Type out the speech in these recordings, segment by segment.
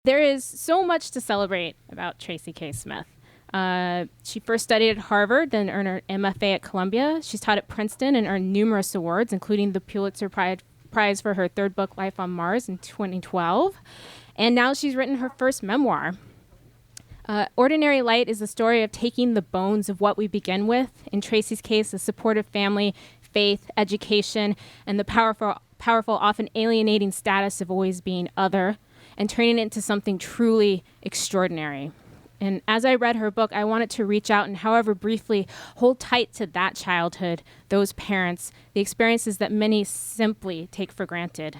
There is so much to celebrate about Tracy K. Smith. She first studied at Harvard, then earned her MFA at Columbia. She's taught at Princeton and earned numerous awards, including the Pulitzer Prize for her third book, Life on Mars, in 2012. And now she's written her first memoir. Ordinary Light is the story of taking the bones of what we begin with, in Tracy's case, a supportive family, faith, education, and the powerful, often alienating status of always being other, and turning it into something truly extraordinary. And as I read her book, I wanted to reach out and, however briefly, hold tight to that childhood, those parents, the experiences that many simply take for granted.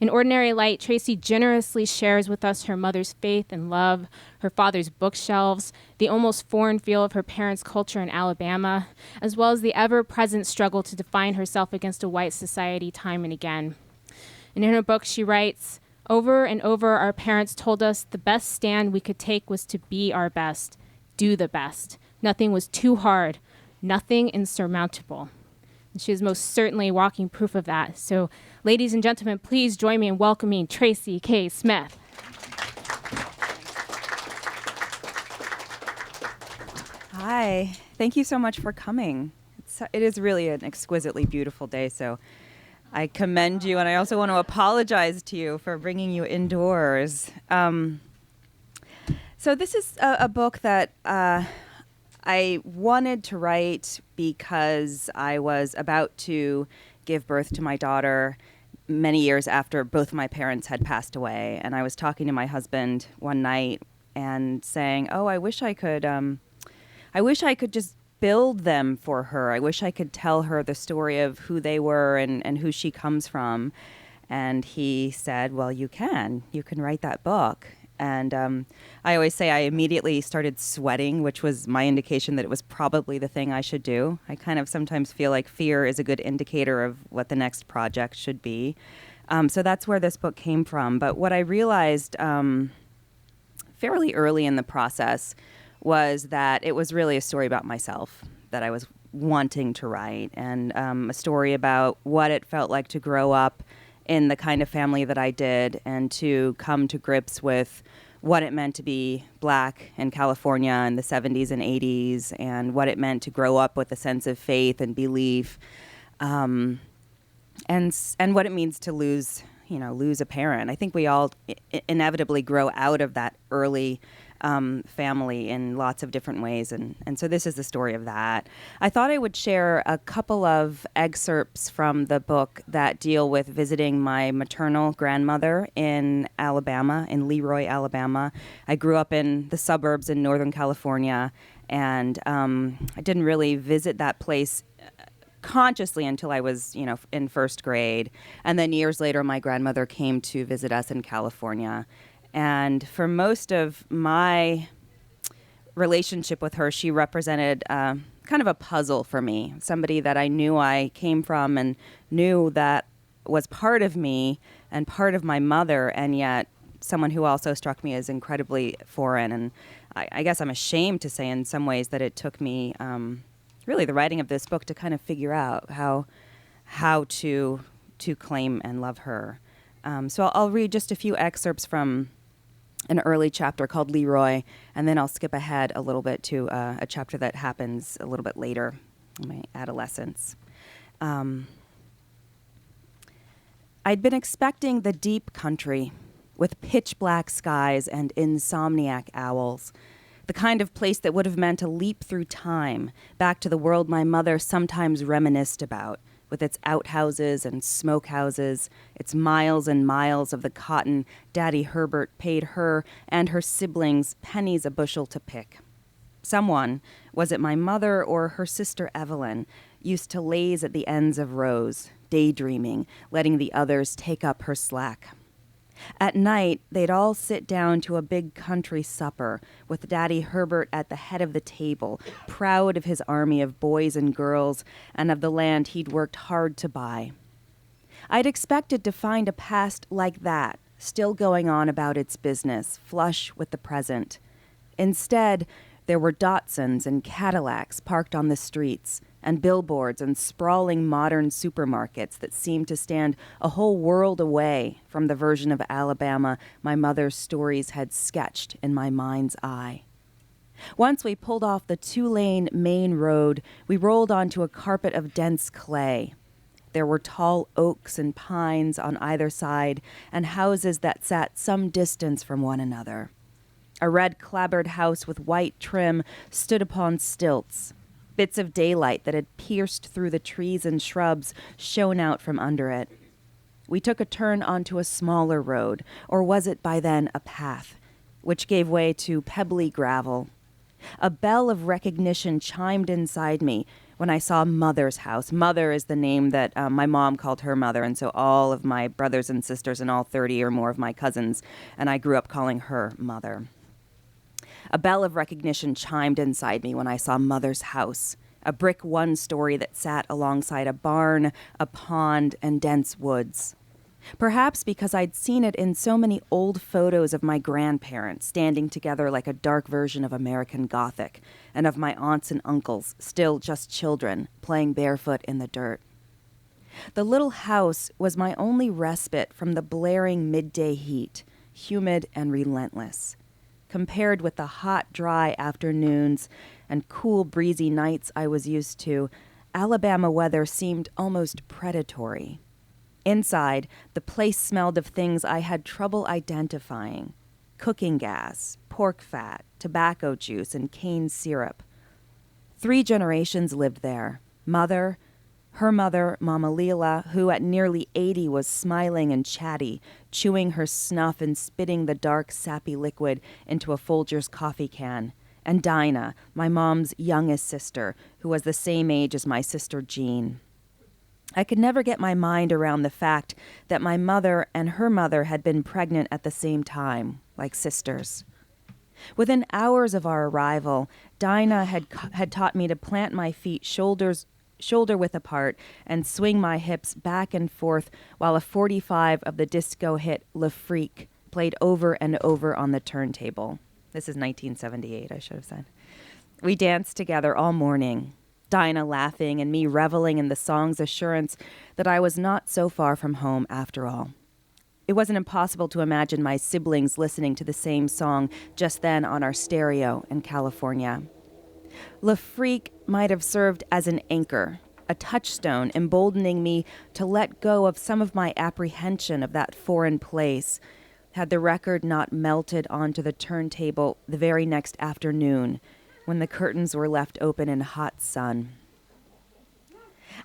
In Ordinary Light, Tracy generously shares with us her mother's faith and love, her father's bookshelves, the almost foreign feel of her parents' culture in Alabama, as well as the ever-present struggle to define herself against a white society time and again. And in her book, she writes, "Over and over, our parents told us the best stand we could take was to be our best, do the best. Nothing was too hard, nothing insurmountable." And she is most certainly walking proof of that. So, ladies and gentlemen, please join me in welcoming Tracy K. Smith. Hi, thank you so much for coming. It is really an exquisitely beautiful day, so I commend you, and I also want to apologize to you for bringing you indoors. So this is a book that I wanted to write because I was about to give birth to my daughter many years after both my parents had passed away. And I was talking to my husband one night and saying, "Oh, I wish I could just build them for her. I wish I could tell her the story of who they were and who she comes from." And he said, "Well, you can write that book." And I always say I immediately started sweating, which was my indication that it was probably the thing I should do. I kind of sometimes feel like fear is a good indicator of what the next project should be. So that's where this book came from. But what I realized fairly early in the process was that it was really a story about myself that I was wanting to write, and a story about what it felt like to grow up in the kind of family that I did and to come to grips with what it meant to be Black in California in the 70s and 80s, and what it meant to grow up with a sense of faith and belief, and what it means to lose a parent. I think we all inevitably grow out of that early family in lots of different ways. And so this is the story of that. I thought I would share a couple of excerpts from the book that deal with visiting my maternal grandmother in Alabama, in Leroy, Alabama. I grew up in the suburbs in Northern California, and I didn't really visit that place consciously until I was, in first grade. And then years later, my grandmother came to visit us in California. And for most of my relationship with her, she represented kind of a puzzle for me, somebody that I knew I came from and knew that was part of me and part of my mother, and yet someone who also struck me as incredibly foreign. And I guess I'm ashamed to say in some ways that it took me really the writing of this book to kind of figure out how to claim and love her. So I'll read just a few excerpts from an early chapter called Leroy, and then I'll skip ahead a little bit to a chapter that happens a little bit later in my adolescence. I'd been expecting the deep country with pitch black skies and insomniac owls, the kind of place that would have meant a leap through time back to the world my mother sometimes reminisced about, with its outhouses and smokehouses, its miles and miles of the cotton Daddy Herbert paid her and her siblings pennies a bushel to pick. Someone, was it my mother or her sister Evelyn, used to laze at the ends of rows, daydreaming, letting the others take up her slack. At night, they'd all sit down to a big country supper, with Daddy Herbert at the head of the table, proud of his army of boys and girls and of the land he'd worked hard to buy. I'd expected to find a past like that, still going on about its business, flush with the present. Instead, there were Datsuns and Cadillacs parked on the streets, and billboards and sprawling modern supermarkets that seemed to stand a whole world away from the version of Alabama my mother's stories had sketched in my mind's eye. Once we pulled off the 2-lane main road, we rolled onto a carpet of dense clay. There were tall oaks and pines on either side, and houses that sat some distance from one another. A red clapboard house with white trim stood upon stilts. Bits of daylight that had pierced through the trees and shrubs shone out from under it. We took a turn onto a smaller road, or was it by then a path, which gave way to pebbly gravel. A bell of recognition chimed inside me when I saw Mother's house. Mother is the name that my mom called her mother, and so all of my brothers and sisters and all 30 or more of my cousins, and I grew up calling her Mother. A bell of recognition chimed inside me when I saw Mother's house, a brick one-story that sat alongside a barn, a pond, and dense woods. Perhaps because I'd seen it in so many old photos of my grandparents standing together like a dark version of American Gothic, and of my aunts and uncles, still just children, playing barefoot in the dirt. The little house was my only respite from the blaring midday heat, humid and relentless. Compared with the hot, dry afternoons and cool, breezy nights I was used to, Alabama weather seemed almost predatory. Inside, the place smelled of things I had trouble identifying: cooking gas, pork fat, tobacco juice, and cane syrup. 3 generations lived there. Mother, her mother, Mama Leela, who at nearly 80 was smiling and chatty, chewing her snuff and spitting the dark, sappy liquid into a Folgers coffee can, and Dinah, my mom's youngest sister, who was the same age as my sister Jean. I could never get my mind around the fact that my mother and her mother had been pregnant at the same time, like sisters. Within hours of our arrival, Dinah had taught me to plant my feet shoulder width apart and swing my hips back and forth while a 45 of the disco hit Le Freak played over and over on the turntable. This is 1978, I should have said. We danced together all morning, Dinah laughing and me reveling in the song's assurance that I was not so far from home after all. It wasn't impossible to imagine my siblings listening to the same song just then on our stereo in California. Le Freak might have served as an anchor, a touchstone emboldening me to let go of some of my apprehension of that foreign place, had the record not melted onto the turntable the very next afternoon when the curtains were left open in hot sun.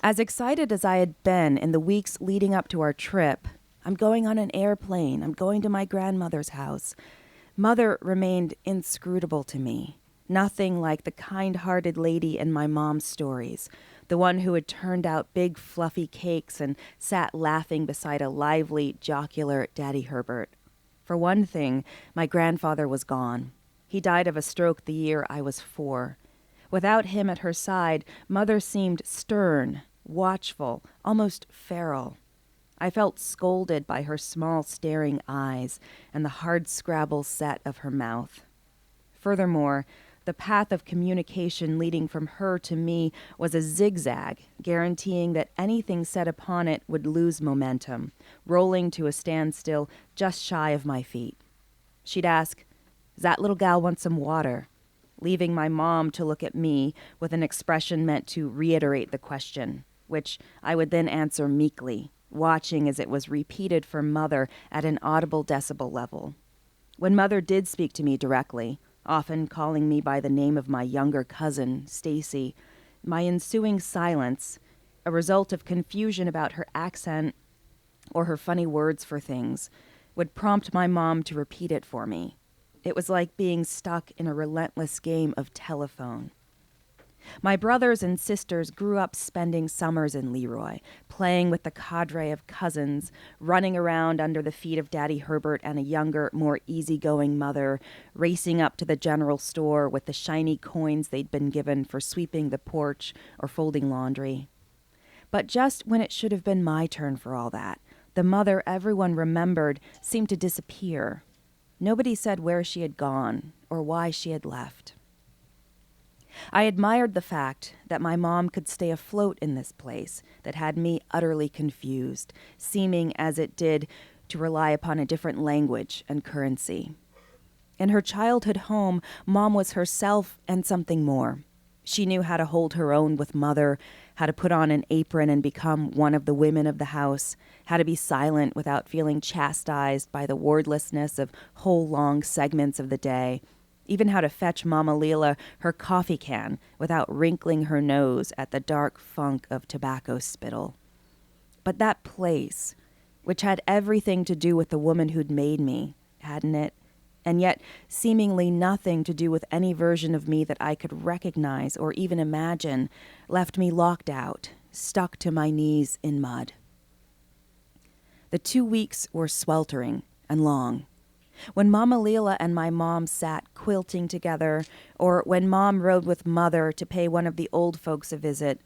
As excited as I had been in the weeks leading up to our trip, I'm going on an airplane, I'm going to my grandmother's house, Mother remained inscrutable to me. Nothing like the kind-hearted lady in my mom's stories, the one who had turned out big fluffy cakes and sat laughing beside a lively, jocular Daddy Herbert. For one thing, my grandfather was gone. He died of a stroke the year I was 4. Without him at her side, Mother seemed stern, watchful, almost feral. I felt scolded by her small staring eyes and the hard scrabble set of her mouth. Furthermore, the path of communication leading from her to me was a zigzag, guaranteeing that anything set upon it would lose momentum, rolling to a standstill just shy of my feet. She'd ask, "Does that little gal want some water?" leaving my mom to look at me with an expression meant to reiterate the question, which I would then answer meekly, watching as it was repeated for Mother at an audible decibel level. When Mother did speak to me directly, often calling me by the name of my younger cousin, Stacy, my ensuing silence, a result of confusion about her accent or her funny words for things, would prompt my mom to repeat it for me. It was like being stuck in a relentless game of telephone. My brothers and sisters grew up spending summers in Leroy, playing with the cadre of cousins, running around under the feet of Daddy Herbert and a younger, more easygoing mother, racing up to the general store with the shiny coins they'd been given for sweeping the porch or folding laundry. But just when it should have been my turn for all that, the mother everyone remembered seemed to disappear. Nobody said where she had gone or why she had left. I admired the fact that my mom could stay afloat in this place that had me utterly confused, seeming as it did to rely upon a different language and currency. In her childhood home, Mom was herself and something more. She knew how to hold her own with Mother, how to put on an apron and become one of the women of the house, how to be silent without feeling chastised by the wordlessness of whole long segments of the day, even how to fetch Mama Leela her coffee can without wrinkling her nose at the dark funk of tobacco spittle. But that place, which had everything to do with the woman who'd made me, hadn't it? And yet seemingly nothing to do with any version of me that I could recognize or even imagine, left me locked out, stuck to my knees in mud. The 2 weeks were sweltering and long. When Mama Leela and my mom sat quilting together, or when Mom rode with Mother to pay one of the old folks a visit,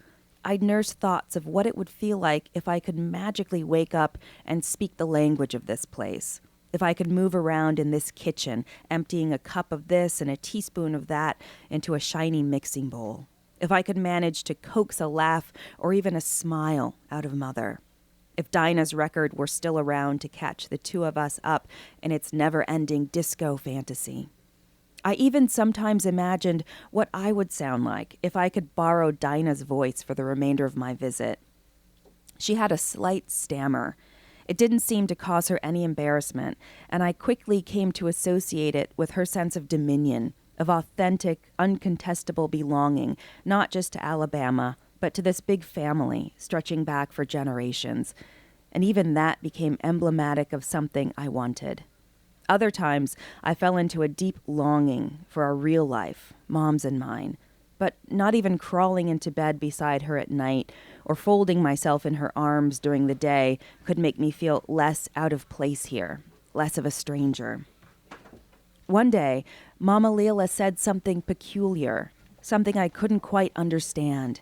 I'd nurse thoughts of what it would feel like if I could magically wake up and speak the language of this place. If I could move around in this kitchen, emptying a cup of this and a teaspoon of that into a shiny mixing bowl. If I could manage to coax a laugh or even a smile out of Mother. If Dinah's record were still around to catch the two of us up in its never-ending disco fantasy. I even sometimes imagined what I would sound like if I could borrow Dinah's voice for the remainder of my visit. She had a slight stammer. It didn't seem to cause her any embarrassment, and I quickly came to associate it with her sense of dominion, of authentic, uncontestable belonging, not just to Alabama, but to this big family stretching back for generations. And even that became emblematic of something I wanted. Other times, I fell into a deep longing for a real life, Mom's and mine, but not even crawling into bed beside her at night or folding myself in her arms during the day could make me feel less out of place here, less of a stranger. One day, Mama Leela said something peculiar, something I couldn't quite understand.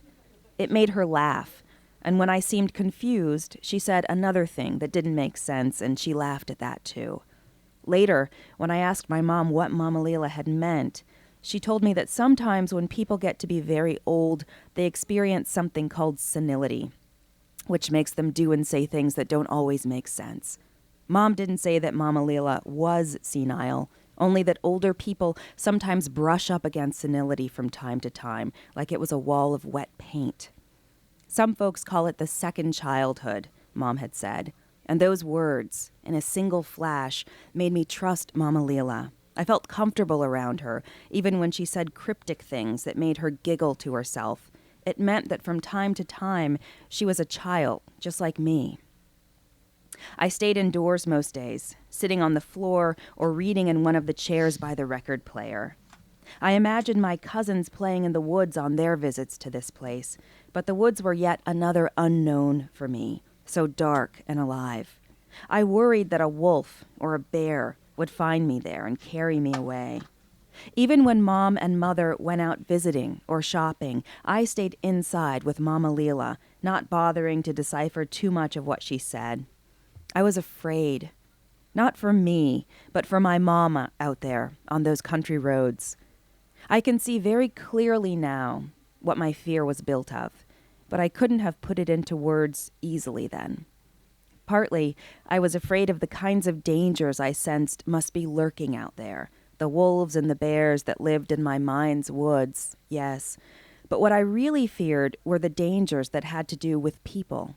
It made her laugh, and when I seemed confused, she said another thing that didn't make sense, and she laughed at that too. Later, when I asked my mom what Mama Leela had meant, she told me that sometimes when people get to be very old, they experience something called senility, which makes them do and say things that don't always make sense. Mom didn't say that Mama Leela was senile, only that older people sometimes brush up against senility from time to time, like it was a wall of wet paint. Some folks call it the second childhood, Mom had said, and those words, in a single flash, made me trust Mama Leela. I felt comfortable around her, even when she said cryptic things that made her giggle to herself. It meant that from time to time, she was a child, just like me. I stayed indoors most days, sitting on the floor or reading in one of the chairs by the record player. I imagined my cousins playing in the woods on their visits to this place, but the woods were yet another unknown for me, so dark and alive. I worried that a wolf or a bear would find me there and carry me away. Even when Mom and Mother went out visiting or shopping, I stayed inside with Mama Leela, not bothering to decipher too much of what she said. I was afraid, not for me, but for my mama out there on those country roads. I can see very clearly now what my fear was built of, but I couldn't have put it into words easily then. Partly, I was afraid of the kinds of dangers I sensed must be lurking out there, the wolves and the bears that lived in my mind's woods, yes. But what I really feared were the dangers that had to do with people.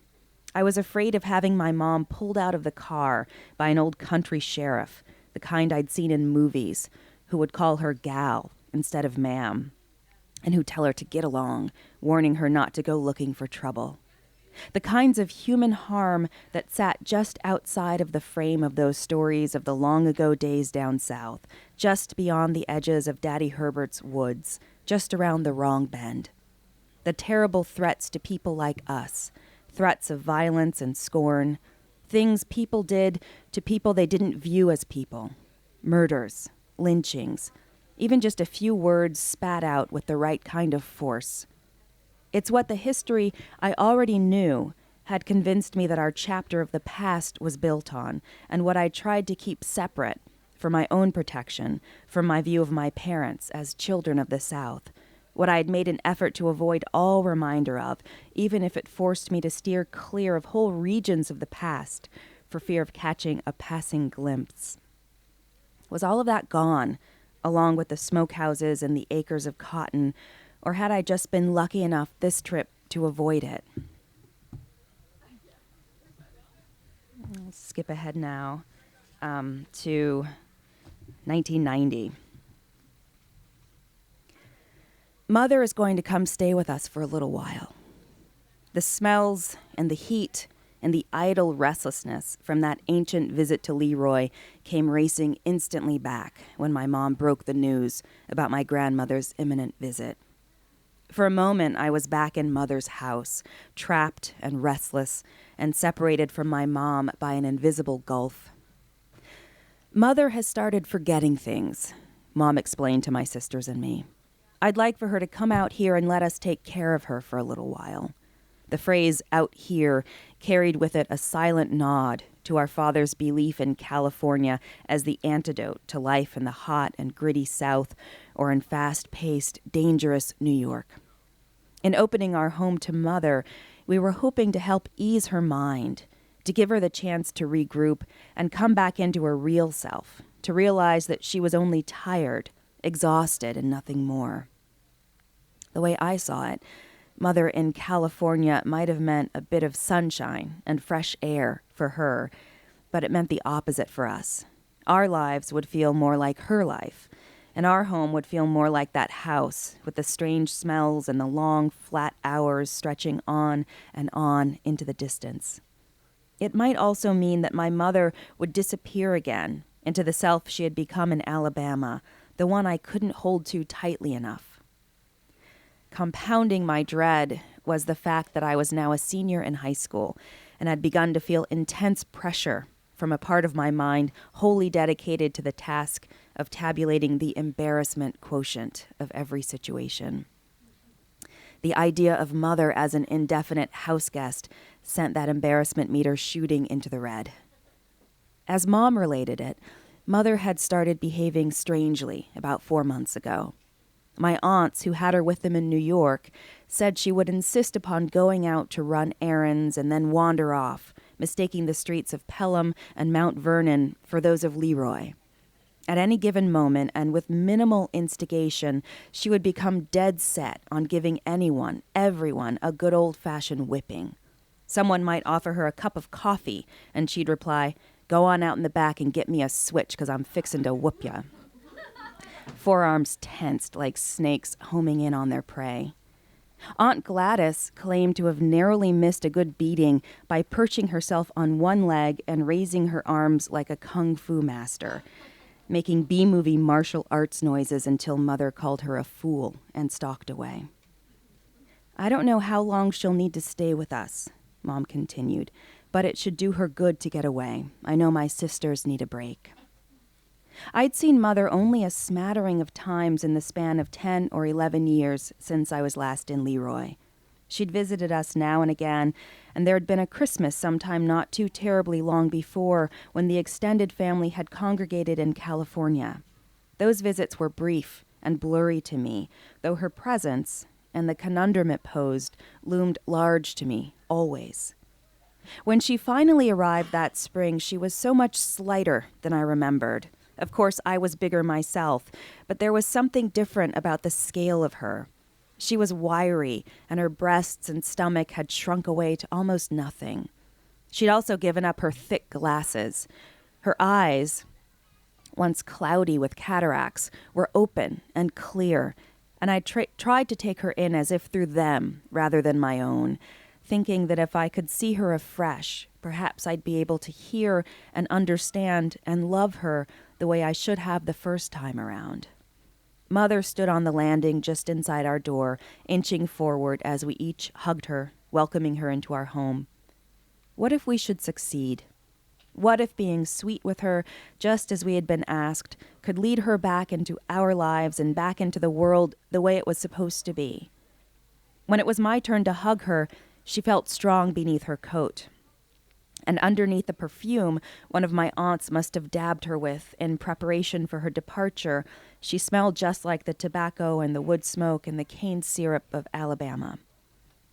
I was afraid of having my mom pulled out of the car by an old country sheriff, the kind I'd seen in movies, who would call her gal instead of ma'am, and who'd tell her to get along, warning her not to go looking for trouble. The kinds of human harm that sat just outside of the frame of those stories of the long-ago days down south, just beyond the edges of Daddy Herbert's woods, just around the wrong bend. The terrible threats to people like us, threats of violence and scorn, things people did to people they didn't view as people, murders, lynchings, even just a few words spat out with the right kind of force. It's what the history I already knew had convinced me that our chapter of the past was built on, and what I tried to keep separate for my own protection from my view of my parents as children of the South, what I had made an effort to avoid all reminder of, even if it forced me to steer clear of whole regions of the past for fear of catching a passing glimpse. Was all of that gone, along with the smokehouses and the acres of cotton, or had I just been lucky enough this trip to avoid it? I'll skip ahead now to 1990. Mother is going to come stay with us for a little while. The smells and the heat and the idle restlessness from that ancient visit to Leroy came racing instantly back when my mom broke the news about my grandmother's imminent visit. For a moment, I was back in Mother's house, trapped and restless, and separated from my mom by an invisible gulf. Mother has started forgetting things, Mom explained to my sisters and me. I'd like for her to come out here and let us take care of her for a little while. The phrase "out here" carried with it a silent nod to our father's belief in California as the antidote to life in the hot and gritty South or in fast-paced, dangerous New York. In opening our home to Mother, we were hoping to help ease her mind, to give her the chance to regroup and come back into her real self, to realize that she was only tired, exhausted, and nothing more. The way I saw it, Mother in California might have meant a bit of sunshine and fresh air for her, but it meant the opposite for us. Our lives would feel more like her life, and our home would feel more like that house with the strange smells and the long, flat hours stretching on and on into the distance. It might also mean that my mother would disappear again into the self she had become in Alabama, the one I couldn't hold too tightly enough. Compounding my dread was the fact that I was now a senior in high school and had begun to feel intense pressure from a part of my mind wholly dedicated to the task of tabulating the embarrassment quotient of every situation. The idea of Mother as an indefinite house guest sent that embarrassment meter shooting into the red. As Mom related it, Mother had started behaving strangely about 4 months ago. My aunts, who had her with them in New York, said she would insist upon going out to run errands and then wander off, mistaking the streets of Pelham and Mount Vernon for those of Leroy. At any given moment, and with minimal instigation, she would become dead set on giving anyone, everyone, a good old-fashioned whipping. Someone might offer her a cup of coffee, and she'd reply, "Go on out in the back and get me a switch, 'cause I'm fixin' to whoop ya." Forearms tensed like snakes homing in on their prey. Aunt Gladys claimed to have narrowly missed a good beating by perching herself on one leg and raising her arms like a kung fu master, making B-movie martial arts noises until Mother called her a fool and stalked away. "I don't know how long she'll need to stay with us," Mom continued, "but it should do her good to get away. I know my sisters need a break." I'd seen Mother only a smattering of times in the span of 10 or 11 years since I was last in Leroy. She'd visited us now and again, and there had been a Christmas sometime not too terribly long before when the extended family had congregated in California. Those visits were brief and blurry to me, though her presence, and the conundrum it posed, loomed large to me, always. When she finally arrived that spring, she was so much slighter than I remembered. Of course, I was bigger myself, but there was something different about the scale of her. She was wiry, and her breasts and stomach had shrunk away to almost nothing. She'd also given up her thick glasses. Her eyes, once cloudy with cataracts, were open and clear, and I tried to take her in as if through them rather than my own, thinking that if I could see her afresh, perhaps I'd be able to hear and understand and love her the way I should have the first time around. Mother stood on the landing just inside our door, inching forward as we each hugged her, welcoming her into our home. What if we should succeed? What if being sweet with her, just as we had been asked, could lead her back into our lives and back into the world the way it was supposed to be? When it was my turn to hug her, she felt strong beneath her coat. And underneath the perfume one of my aunts must have dabbed her with in preparation for her departure, she smelled just like the tobacco and the wood smoke and the cane syrup of Alabama.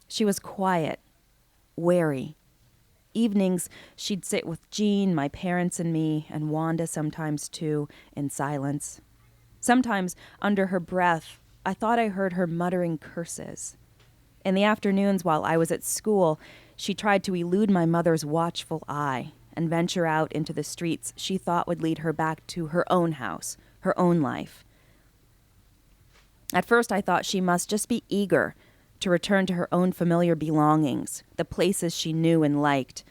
She was quiet, wary. Evenings, she'd sit with Jean, my parents, and me, and Wanda sometimes too, in silence. Sometimes, under her breath, I thought I heard her muttering curses. In the afternoons while I was at school, she tried to elude my mother's watchful eye and venture out into the streets she thought would lead her back to her own house, her own life. At first, I thought she must just be eager to return to her own familiar belongings, the places she knew and liked.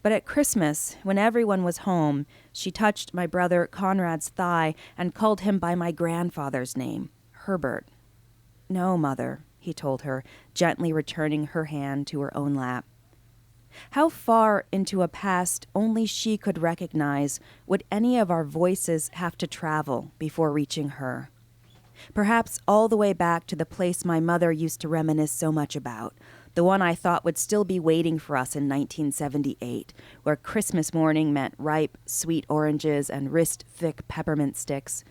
But at Christmas, when everyone was home, she touched my brother Conrad's thigh and called him by my grandfather's name, Herbert. "No, Mother," he told her, gently returning her hand to her own lap. How far into a past only she could recognize would any of our voices have to travel before reaching her? Perhaps all the way back to the place my mother used to reminisce so much about, the one I thought would still be waiting for us in 1978, where Christmas morning meant ripe, sweet oranges and wrist-thick peppermint sticks,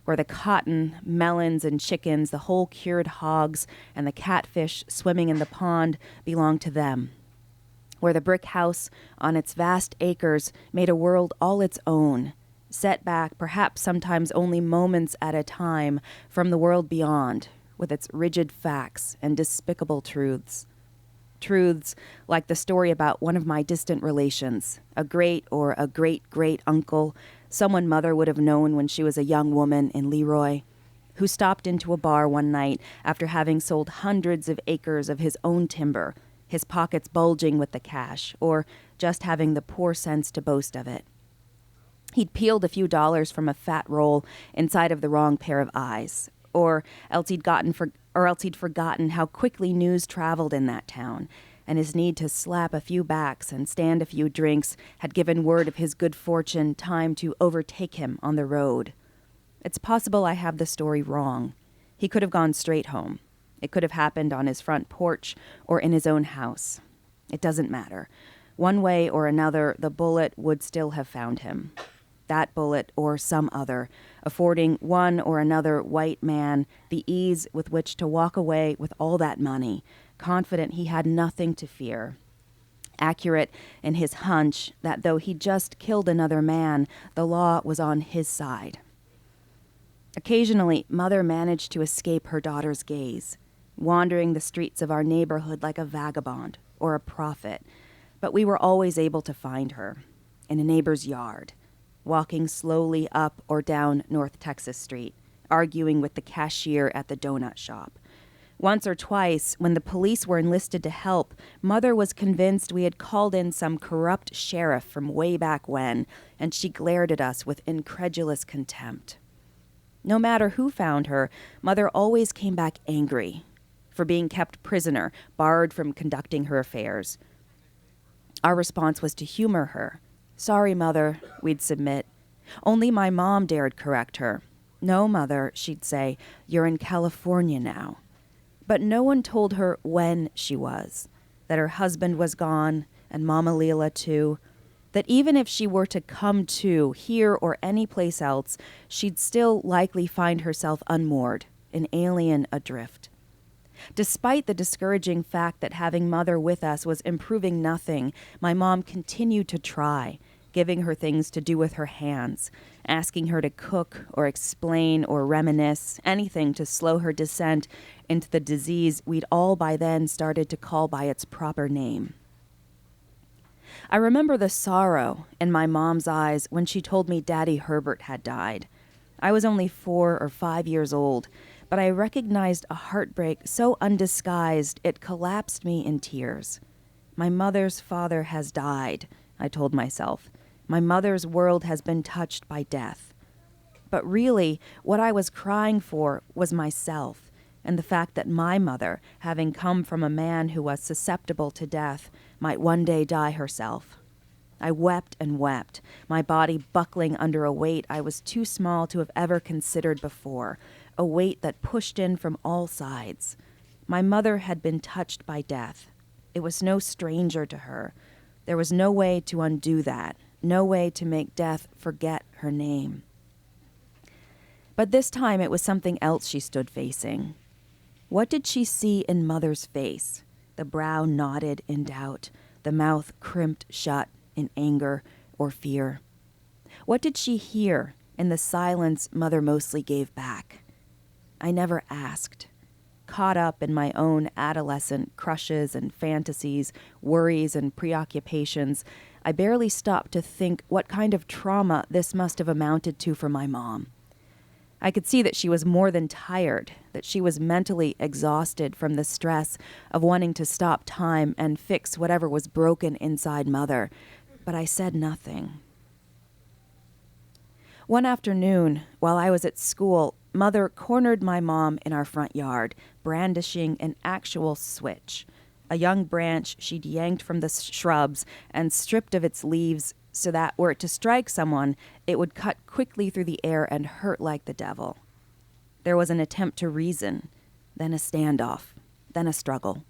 where the cotton, melons, and chickens, the whole cured hogs, and the catfish swimming in the pond belonged to them, where the brick house on its vast acres made a world all its own, set back perhaps sometimes only moments at a time from the world beyond, with its rigid facts and despicable truths. Truths like the story about one of my distant relations, a great or a great-great uncle, someone Mother would have known when she was a young woman in Leroy, who stopped into a bar one night after having sold hundreds of acres of his own timber, his pockets bulging with the cash, or just having the poor sense to boast of it. He'd peeled a few dollars from a fat roll inside of the wrong pair of eyes, or else he'd forgotten how quickly news traveled in that town, and his need to slap a few backs and stand a few drinks had given word of his good fortune time to overtake him on the road. It's possible I have the story wrong. He could have gone straight home. It could have happened on his front porch or in his own house. It doesn't matter. One way or another, the bullet would still have found him. That bullet or some other, affording one or another white man the ease with which to walk away with all that money, confident he had nothing to fear. Accurate in his hunch that though he just killed another man, the law was on his side. Occasionally, Mother managed to escape her daughter's gaze, wandering the streets of our neighborhood like a vagabond or a prophet, but we were always able to find her in a neighbor's yard, walking slowly up or down North Texas Street, arguing with the cashier at the donut shop. Once or twice, when the police were enlisted to help, Mother was convinced we had called in some corrupt sheriff from way back when, and she glared at us with incredulous contempt. No matter who found her, Mother always came back angry for being kept prisoner, barred from conducting her affairs. Our response was to humor her. "Sorry, Mother," we'd submit. Only my mom dared correct her. "No, Mother," she'd say, "you're in California now." But no one told her when she was, that her husband was gone, and Mama Leela too, that even if she were to come to here or any place else, she'd still likely find herself unmoored, an alien adrift. Despite the discouraging fact that having Mother with us was improving nothing, my mom continued to try, giving her things to do with her hands, asking her to cook or explain or reminisce, anything to slow her descent into the disease we'd all by then started to call by its proper name. I remember the sorrow in my mom's eyes when she told me Daddy Herbert had died. I was only 4 or 5 years old, but I recognized a heartbreak so undisguised it collapsed me in tears. My mother's father has died, I told myself. My mother's world has been touched by death. But really, what I was crying for was myself, and the fact that my mother, having come from a man who was susceptible to death, might one day die herself. I wept and wept, my body buckling under a weight I was too small to have ever considered before, a weight that pushed in from all sides. My mother had been touched by death. It was no stranger to her. There was no way to undo that, no way to make death forget her name. But this time it was something else she stood facing. What did she see in Mother's face? The brow knotted in doubt, the mouth crimped shut in anger or fear. What did she hear in the silence Mother mostly gave back? I never asked. Caught up in my own adolescent crushes and fantasies, worries and preoccupations, I barely stopped to think what kind of trauma this must have amounted to for my mom. I could see that she was more than tired, that she was mentally exhausted from the stress of wanting to stop time and fix whatever was broken inside Mother, but I said nothing. One afternoon, while I was at school, Mother cornered my mom in our front yard, brandishing an actual switch. A young branch she'd yanked from the shrubs and stripped of its leaves so that, were it to strike someone, it would cut quickly through the air and hurt like the devil. There was an attempt to reason, then a standoff, then a struggle.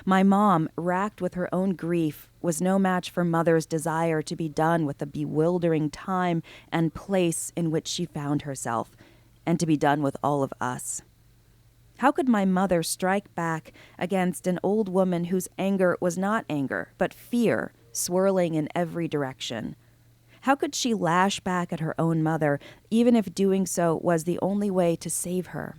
My mom, racked with her own grief, was no match for Mother's desire to be done with the bewildering time and place in which she found herself, and to be done with all of us. How could my mother strike back against an old woman whose anger was not anger, but fear, swirling in every direction? How could she lash back at her own mother, even if doing so was the only way to save her?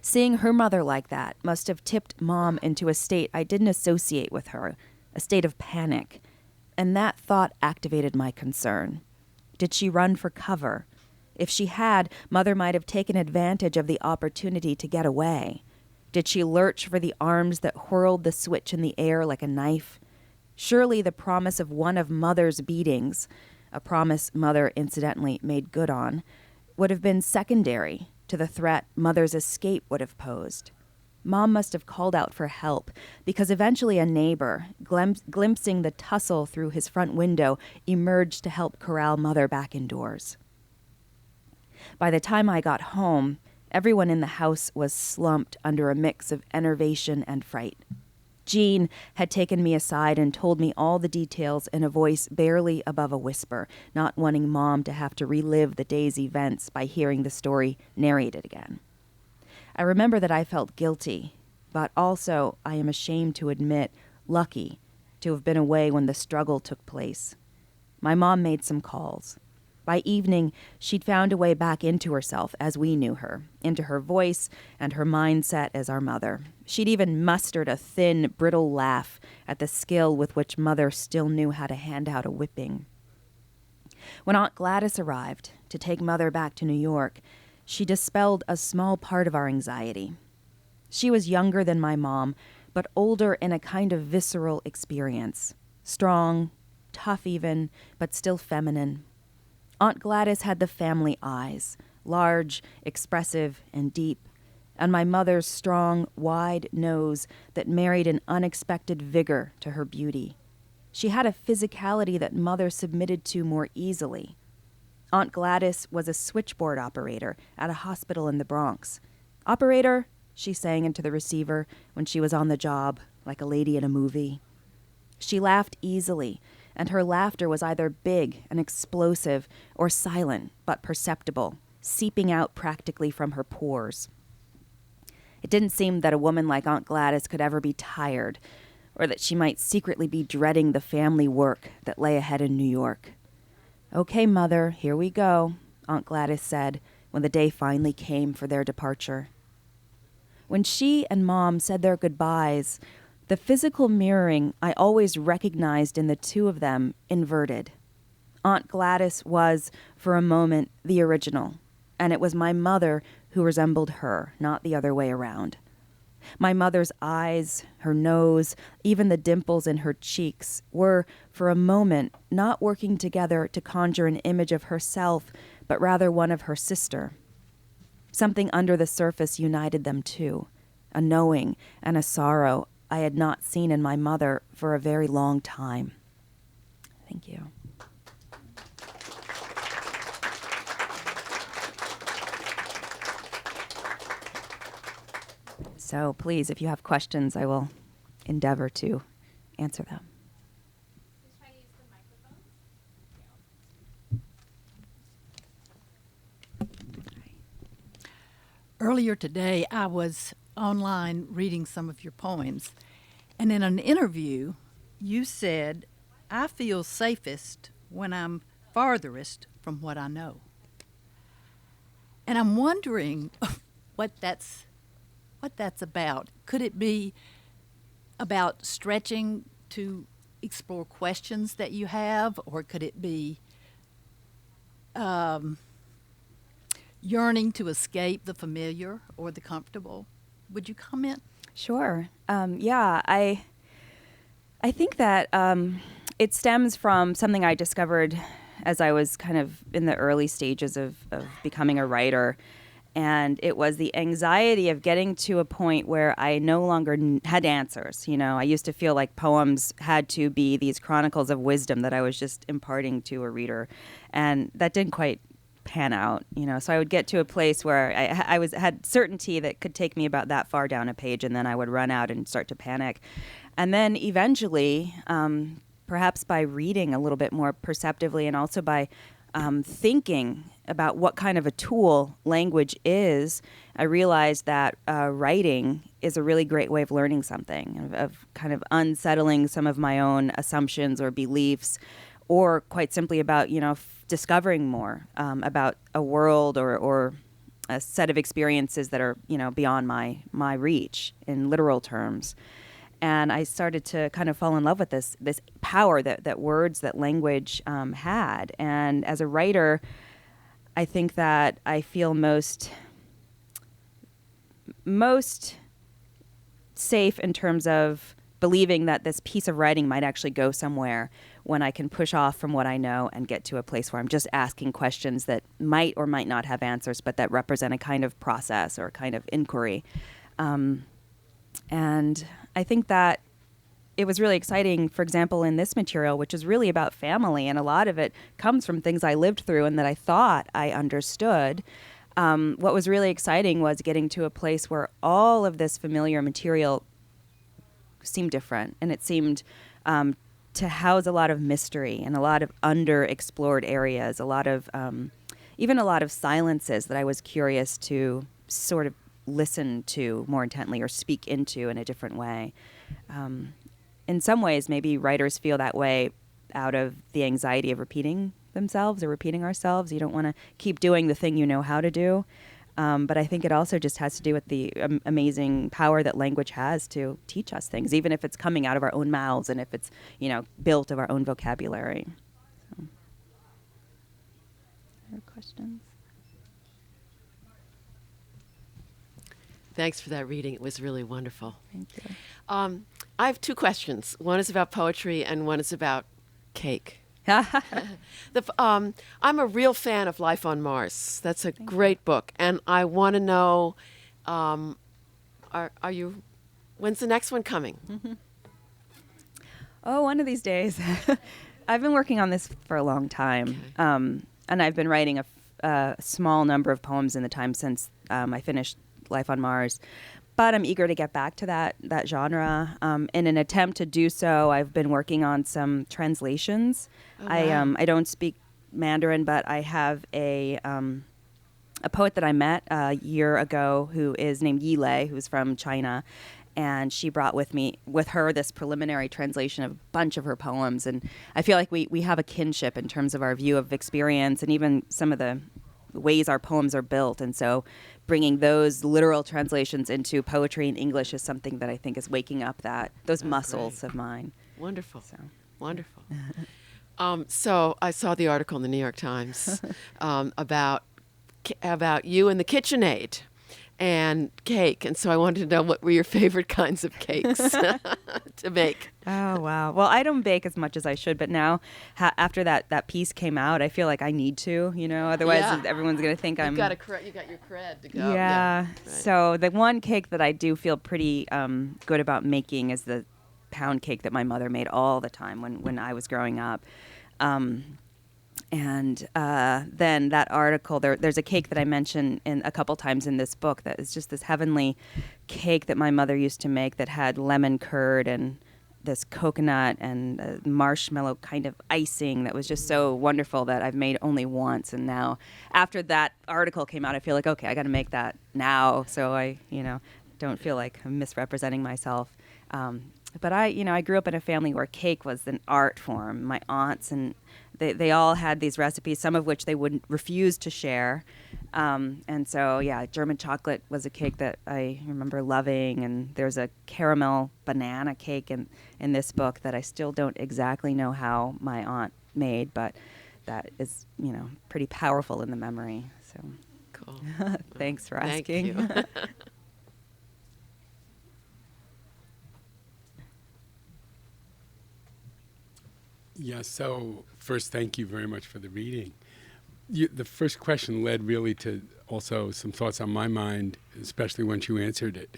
Seeing her mother like that must have tipped Mom into a state I didn't associate with her, a state of panic. And that thought activated my concern. Did she run for cover? If she had, Mother might have taken advantage of the opportunity to get away. Did she lurch for the arms that whirled the switch in the air like a knife? Surely the promise of one of Mother's beatings, a promise Mother incidentally made good on, would have been secondary to the threat Mother's escape would have posed. Mom must have called out for help, because eventually a neighbor, glimpsing the tussle through his front window, emerged to help corral Mother back indoors. By the time I got home, everyone in the house was slumped under a mix of enervation and fright. Jean had taken me aside and told me all the details in a voice barely above a whisper, not wanting Mom to have to relive the day's events by hearing the story narrated again. I remember that I felt guilty, but also, I am ashamed to admit, lucky to have been away when the struggle took place. My mom made some calls. By evening, she'd found a way back into herself as we knew her, into her voice and her mindset as our mother. She'd even mustered a thin, brittle laugh at the skill with which Mother still knew how to hand out a whipping. When Aunt Gladys arrived to take Mother back to New York, she dispelled a small part of our anxiety. She was younger than my mom, but older in a kind of visceral experience. Strong, tough even, but still feminine. Aunt Gladys had the family eyes, large, expressive, and deep, and my mother's strong, wide nose that married an unexpected vigor to her beauty. She had a physicality that Mother submitted to more easily. Aunt Gladys was a switchboard operator at a hospital in the Bronx. "Operator," she sang into the receiver when she was on the job, like a lady in a movie. She laughed easily, and her laughter was either big and explosive or silent but perceptible, seeping out practically from her pores. It didn't seem that a woman like Aunt Gladys could ever be tired, or that she might secretly be dreading the family work that lay ahead in New York. "Okay, Mother, here we go," Aunt Gladys said when the day finally came for their departure. When she and Mom said their goodbyes, the physical mirroring I always recognized in the two of them inverted. Aunt Gladys was, for a moment, the original, and it was my mother who resembled her, not the other way around. My mother's eyes, her nose, even the dimples in her cheeks were, for a moment, not working together to conjure an image of herself, but rather one of her sister. Something under the surface united them too, a knowing and a sorrow I had not seen in my mother for a very long time. Thank you. So please, if you have questions, I will endeavor to answer them. Earlier today, I was online reading some of your poems, and in an interview, you said, "I feel safest when I'm farthest from what I know." And I'm wondering what that's about. Could it be about stretching to explore questions that you have, or could it be yearning to escape the familiar or the comfortable? Would you comment? Sure. Yeah, I think that it stems from something I discovered as I was kind of in the early stages of becoming a writer. And it was the anxiety of getting to a point where I no longer had answers. You know, I used to feel like poems had to be these chronicles of wisdom that I was just imparting to a reader. And that didn't quite pan out, you know. So I would get to a place where I had certainty that could take me about that far down a page, and then I would run out and start to panic. And then eventually, perhaps by reading a little bit more perceptively and also by thinking about what kind of a tool language is, I realized that writing is a really great way of learning something, of kind of unsettling some of my own assumptions or beliefs, or quite simply about, you know, discovering more about a world or a set of experiences that are, you know, beyond my reach in literal terms. And I started to kind of fall in love with this power that words, that language had. And as a writer, I think that I feel most safe in terms of believing that this piece of writing might actually go somewhere when I can push off from what I know and get to a place where I'm just asking questions that might or might not have answers, but that represent a kind of process or a kind of inquiry. And I think that it was really exciting, for example, in this material, which is really about family, and a lot of it comes from things I lived through and that I thought I understood. What was really exciting was getting to a place where all of this familiar material seemed different, and it seemed to house a lot of mystery and a lot of underexplored areas, a lot of even a lot of silences that I was curious to sort of listen to more intently or speak into in a different way. In some ways, maybe writers feel that way out of the anxiety of repeating themselves or repeating ourselves. You don't want to keep doing the thing you know how to do. But I think it also just has to do with the amazing power that language has to teach us things, even if it's coming out of our own mouths and if it's, you know, built of our own vocabulary. So. Other questions? Thanks for that reading. It was really wonderful. Thank you. I have two questions. One is about poetry and one is about cake. I'm a real fan of Life on Mars. That's a great book. And I want to know, when's the next one coming? Mm-hmm. Oh, one of these days. I've been working on this for a long time. Okay. And I've been writing a small number of poems in the time since I finished Life on Mars. But I'm eager to get back to that genre. In an attempt to do so, I've been working on some translations. Oh, wow. I don't speak Mandarin, but I have a poet that I met a year ago who is named Yi Lei, who's from China. And she brought with her this preliminary translation of a bunch of her poems. And I feel like we have a kinship in terms of our view of experience and even some of the ways our poems are built. And so bringing those literal translations into poetry in English is something that I think is waking up those muscles of mine. Wonderful. So. Wonderful. So I saw the article in the New York Times about you and the KitchenAid and cake. And so I wanted to know what were your favorite kinds of cakes to make. Oh, wow. Well, I don't bake as much as I should, but now after that piece came out, I feel like I need to, you know, otherwise everyone's going to think you got your cred to go. Yeah. Right. So the one cake that I do feel pretty good about making is the pound cake that my mother made all the time when I was growing up. And then that article, there's a cake that I mention a couple times in this book that is just this heavenly cake that my mother used to make that had lemon curd and this coconut and marshmallow kind of icing that was just so wonderful that I've made only once. And now, after that article came out, I feel like, okay, I got to make that now, so I, don't feel like I'm misrepresenting myself. But I grew up in a family where cake was an art form. My aunts and they all had these recipes, some of which they wouldn't refuse to share. And so, German chocolate was a cake that I remember loving. And there's a caramel banana cake in this book that I still don't exactly know how my aunt made, but that is, pretty powerful in the memory. So, Cool. Thanks for Thank asking. you. Yeah, so first, thank you very much for the reading. The first question led really to also some thoughts on my mind, especially once you answered it.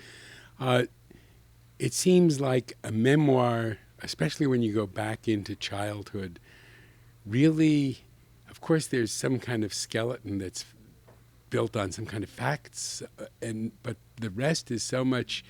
It seems like a memoir, especially when you go back into childhood, really, of course, there's some kind of skeleton that's built on some kind of facts, but the rest is so much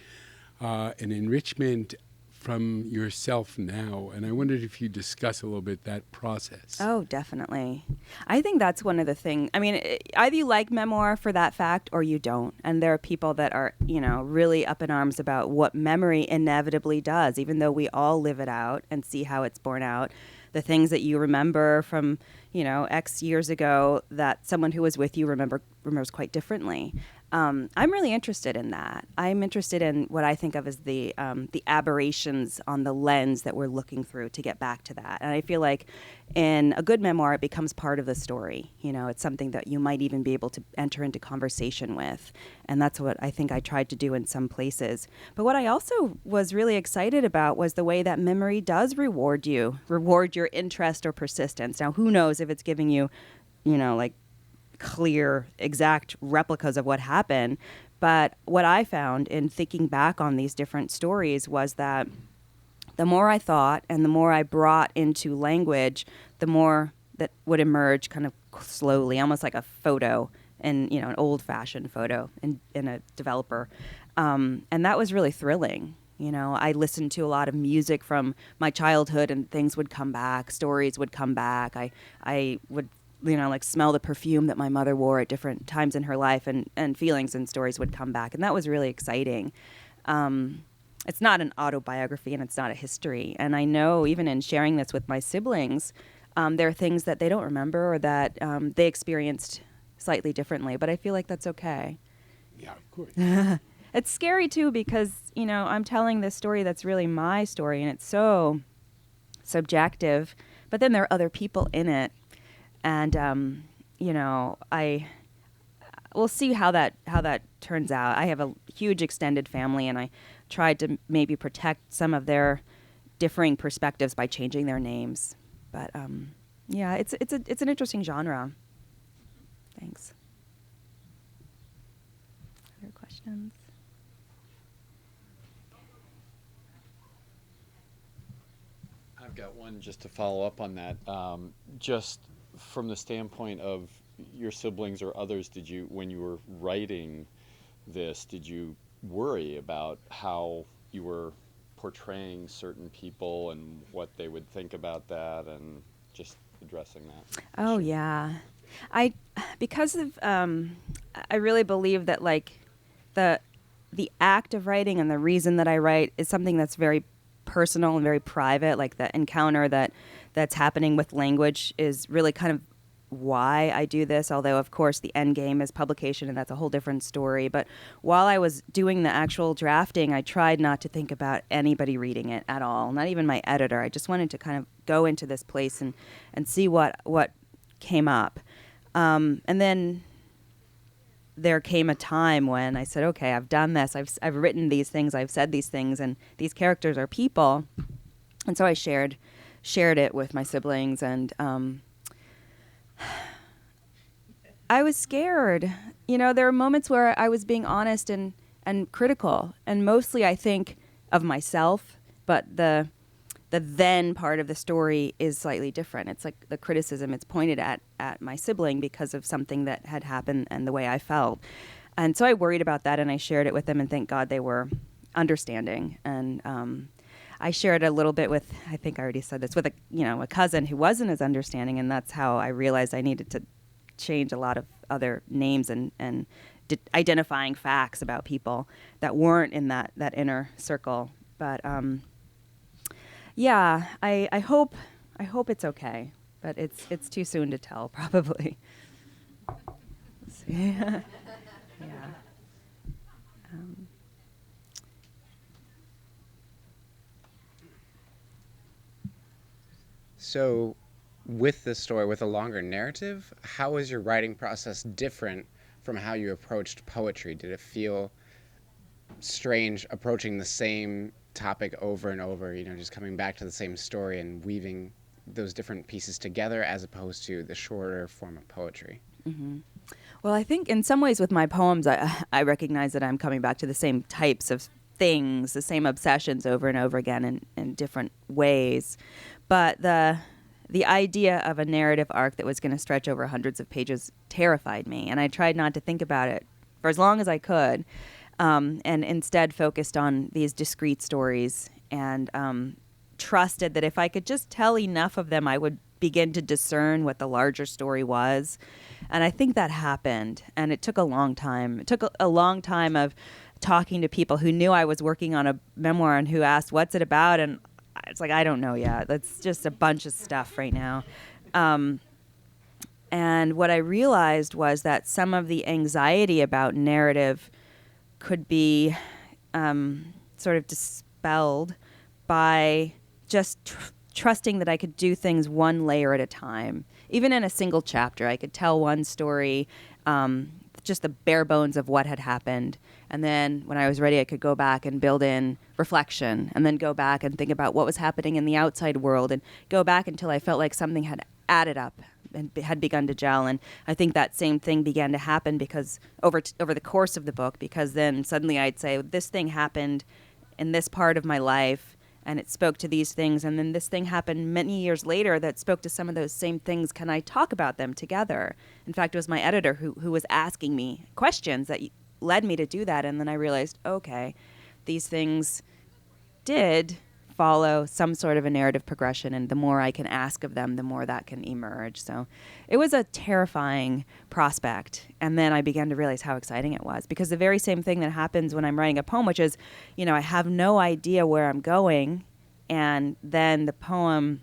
an enrichment from yourself now. And I wondered if you discuss a little bit that process. Oh, definitely. I think that's one of the things. I mean, either you like memoir for that fact or you don't. And there are people that are, really up in arms about what memory inevitably does, even though we all live it out and see how it's borne out. The things that you remember from, X years ago that someone who was with you remembers quite differently. I'm really interested in that. I'm interested in what I think of as the aberrations on the lens that we're looking through to get back to that. And I feel like in a good memoir, it becomes part of the story. It's something that you might even be able to enter into conversation with. And that's what I think I tried to do in some places. But what I also was really excited about was the way that memory does reward your interest or persistence. Now, who knows if it's giving you, clear, exact replicas of what happened. But what I found in thinking back on these different stories was that the more I thought and the more I brought into language, the more that would emerge kind of slowly, almost like a photo and an old-fashioned photo in a developer. And that was really thrilling. I listened to a lot of music from my childhood and things would come back, stories would come back. I would smell the perfume that my mother wore at different times in her life, and feelings and stories would come back. And that was really exciting. It's not an autobiography and it's not a history. And I know even in sharing this with my siblings, there are things that they don't remember or that they experienced slightly differently. But I feel like that's okay. Yeah, of course. It's scary, too, because, I'm telling this story that's really my story, and it's so subjective. But then there are other people in it. And, we'll see how that turns out. I have a huge extended family, and I tried to maybe protect some of their differing perspectives by changing their names. But, it's an interesting genre. Thanks. Other questions? I've got one just to follow up on that. Just from the standpoint of your siblings or others, when you were writing this, did you worry about how you were portraying certain people and what they would think about that, and just addressing that? Oh, yeah. I really believe that the act of writing and the reason that I write is something that's very personal and very private. Like the encounter that's happening with language is really kind of why I do this, although of course the end game is publication, and that's a whole different story. But while I was doing the actual drafting, I tried not to think about anybody reading it at all, not even my editor. I just wanted to kind of go into this place and see what came up. And then there came a time when I said, okay, I've done this. I've written these things. I've said these things, and these characters are people. And so I shared it with my siblings, and I was scared. There were moments where I was being honest and critical, and mostly I think of myself, but the then part of the story is slightly different. It's like the criticism, it's pointed at my sibling because of something that had happened and the way I felt. And so I worried about that, and I shared it with them, and thank God they were understanding. And I shared a little bit with, I think I already said this, with a cousin who wasn't as understanding, and that's how I realized I needed to change a lot of other names and identifying facts about people that weren't in that inner circle. But yeah, I hope it's okay, but it's too soon to tell, probably. Let's see. Yeah. So, with this story, with a longer narrative, how was your writing process different from how you approached poetry? Did it feel strange approaching the same topic over and over, just coming back to the same story and weaving those different pieces together as opposed to the shorter form of poetry? Mm-hmm. Well, I think in some ways with my poems, I recognize that I'm coming back to the same types of things, the same obsessions over and over again in different ways. But the idea of a narrative arc that was going to stretch over hundreds of pages terrified me, and I tried not to think about it for as long as I could, and instead focused on these discrete stories and trusted that if I could just tell enough of them, I would begin to discern what the larger story was. And I think that happened, and it took a long time. It took a long time of talking to people who knew I was working on a memoir and who asked, "What's it about?" And it's like, I don't know yet. That's just a bunch of stuff right now. And what I realized was that some of the anxiety about narrative could be sort of dispelled by just trusting that I could do things one layer at a time. Even in a single chapter, I could tell one story, just the bare bones of what had happened. And then when I was ready, I could go back and build in reflection, and then go back and think about what was happening in the outside world, and go back until I felt like something had added up and had begun to gel. And I think that same thing began to happen because over the course of the book, because then suddenly I'd say, this thing happened in this part of my life, and it spoke to these things, and then this thing happened many years later that spoke to some of those same things. Can I talk about them together? In fact, it was my editor who was asking me questions that led me to do that, and then I realized, okay, these things did follow some sort of a narrative progression, and the more I can ask of them, the more that can emerge. So it was a terrifying prospect, and then I began to realize how exciting it was, because the very same thing that happens when I'm writing a poem, which is, I have no idea where I'm going, and then the poem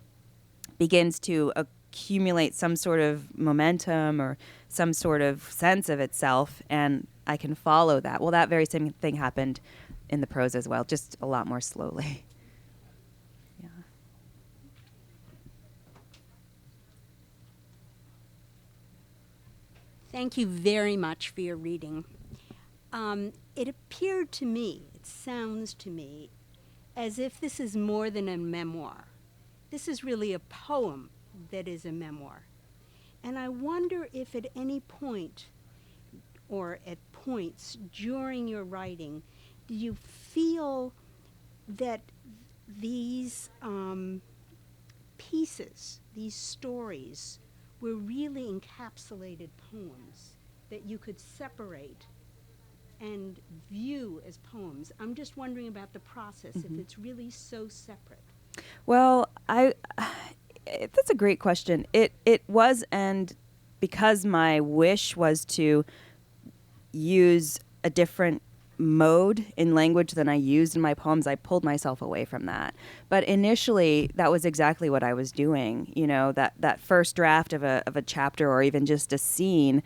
begins to accumulate some sort of momentum or some sort of sense of itself, and I can follow that. Well, that very same thing happened in the prose as well, just a lot more slowly. Yeah. Thank you very much for your reading. It appeared to me, it sounds to me, as if this is more than a memoir. This is really a poem that is a memoir. And I wonder if at any point, or at points during your writing, do you feel that these pieces, these stories, were really encapsulated poems that you could separate and view as poems? I'm just wondering about the process, if it's really so separate. Well, that's a great question. It was, and because my wish was to use a different mode in language than I used in my poems, I pulled myself away from that. But initially, that was exactly what I was doing. That first draft of a chapter, or even just a scene,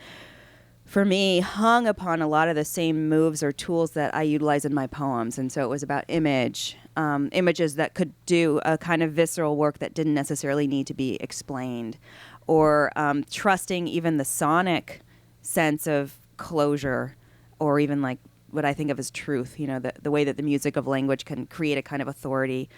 for me, hung upon a lot of the same moves or tools that I utilize in my poems. And so it was about images that could do a kind of visceral work that didn't necessarily need to be explained, or trusting even the sonic sense of closure, or even like what I think of as truth, the way that the music of language can create a kind of authority,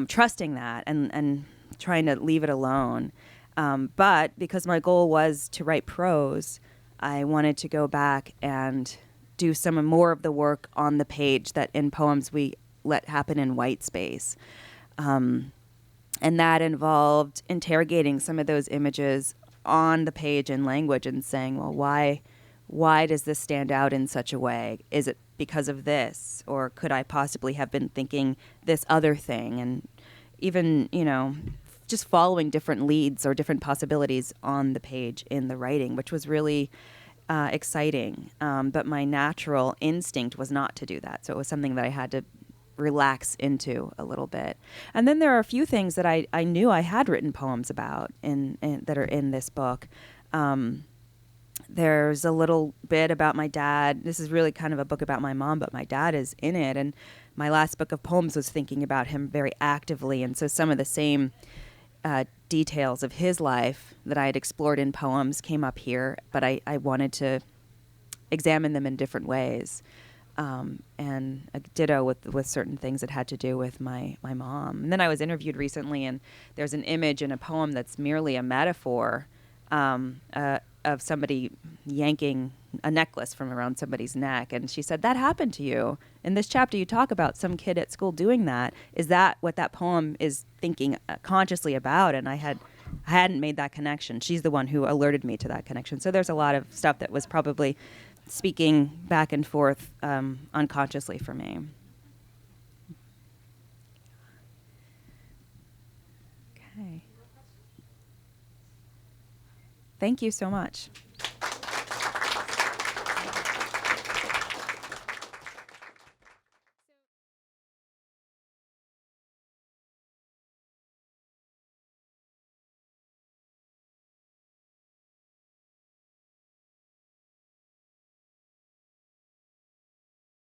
trusting that and trying to leave it alone. But because my goal was to write prose, I wanted to go back and do some more of the work on the page that in poems we let happen in white space. And that involved interrogating some of those images on the page in language and saying, well, why why does this stand out in such a way? Is it because of this? Or could I possibly have been thinking this other thing? And even, just following different leads or different possibilities on the page in the writing, which was really exciting. But my natural instinct was not to do that. So it was something that I had to relax into a little bit. And then there are a few things that I knew I had written poems about that are in this book. There's a little bit about my dad. This is really kind of a book about my mom, but my dad is in it. And my last book of poems was thinking about him very actively. And so some of the same details of his life that I had explored in poems came up here, but I wanted to examine them in different ways. And a ditto with certain things that had to do with my mom. And then I was interviewed recently, and there's an image in a poem that's merely a metaphor of somebody yanking a necklace from around somebody's neck. And she said, that happened to you. In this chapter, you talk about some kid at school doing that. Is that what that poem is thinking consciously about? And I hadn't made that connection. She's the one who alerted me to that connection. So there's a lot of stuff that was probably speaking back and forth unconsciously for me. Okay. Thank you so much.